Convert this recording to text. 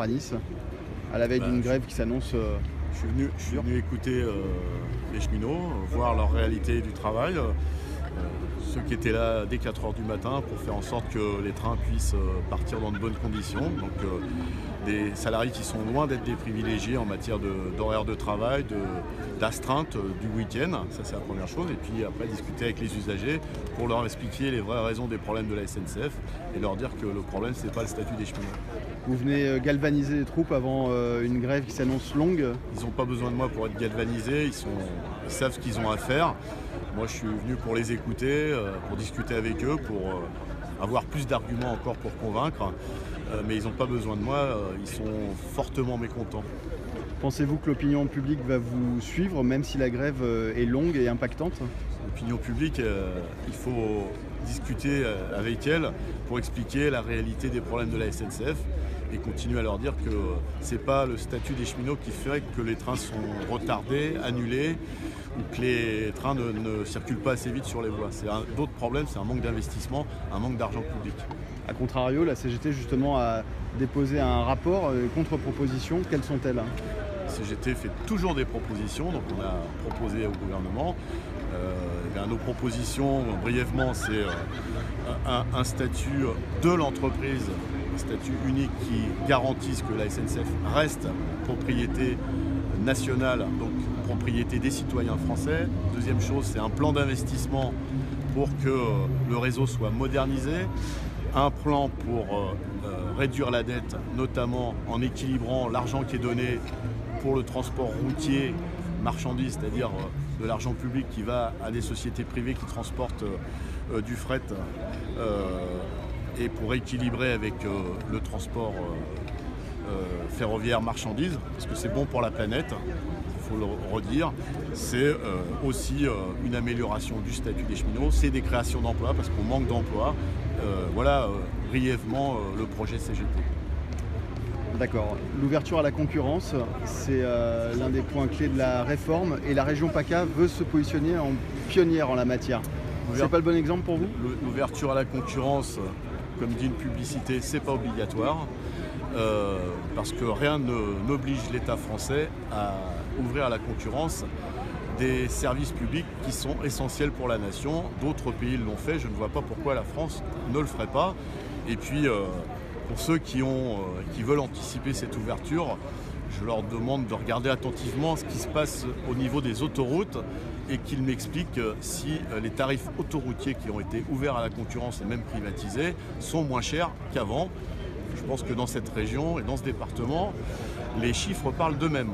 À Nice, à la veille d'une grève qui s'annonce. Je suis venu écouter les cheminots, voir leur réalité du travail, ceux qui étaient là dès 4 h du matin pour faire en sorte que les trains puissent partir dans de bonnes conditions. Donc des salariés qui sont loin d'être des privilégiés en matière d'horaire de travail, d'astreinte du week-end, ça c'est la première chose. Et puis après discuter avec les usagers pour leur expliquer les vraies raisons des problèmes de la SNCF et leur dire que le problème c'est pas le statut des cheminots. Vous venez galvaniser les troupes avant une grève qui s'annonce longue. Ils n'ont pas besoin de moi pour être galvanisés, ils savent ce qu'ils ont à faire. Moi je suis venu pour les écouter, pour discuter avec eux, pour avoir plus d'arguments encore pour convaincre. Mais ils n'ont pas besoin de moi, ils sont fortement mécontents. Pensez-vous que l'opinion publique va vous suivre même si la grève est longue et impactante? L'opinion publique, il faut discuter avec elle pour expliquer la réalité des problèmes de la SNCF et continuer à leur dire que ce n'est pas le statut des cheminots qui fait que les trains sont retardés, annulés ou que les trains ne circulent pas assez vite sur les voies. C'est d'autres problèmes, c'est un manque d'investissement, un manque d'argent public. A contrario, la CGT justement a déposé un rapport, contre-propositions. Quelles sont-elles? La CGT fait toujours des propositions, donc on a proposé au gouvernement. Nos propositions, brièvement, c'est un statut de l'entreprise, un statut unique qui garantisse que la SNCF reste propriété nationale, donc propriété des citoyens français. Deuxième chose, c'est un plan d'investissement pour que le réseau soit modernisé, un plan pour réduire la dette, notamment en équilibrant l'argent qui est donné pour le transport routier marchandises, c'est-à-dire de l'argent public qui va à des sociétés privées qui transportent du fret et pour équilibrer avec le transport ferroviaire marchandises, parce que c'est bon pour la planète, il faut le redire. C'est aussi une amélioration du statut des cheminots, c'est des créations d'emplois parce qu'on manque d'emplois. Voilà brièvement le projet CGT. D'accord. L'ouverture à la concurrence, c'est l'un des points clés de la réforme et la région PACA veut se positionner en pionnière en la matière. C'est pas le bon exemple pour vous? L'ouverture à la concurrence, comme dit une publicité, c'est pas obligatoire parce que rien n'oblige l'État français à ouvrir à la concurrence des services publics qui sont essentiels pour la nation. D'autres pays l'ont fait, je ne vois pas pourquoi la France ne le ferait pas. Et puis pour ceux qui veulent anticiper cette ouverture, je leur demande de regarder attentivement ce qui se passe au niveau des autoroutes et qu'ils m'expliquent si les tarifs autoroutiers qui ont été ouverts à la concurrence et même privatisés sont moins chers qu'avant. Je pense que dans cette région et dans ce département, les chiffres parlent d'eux-mêmes.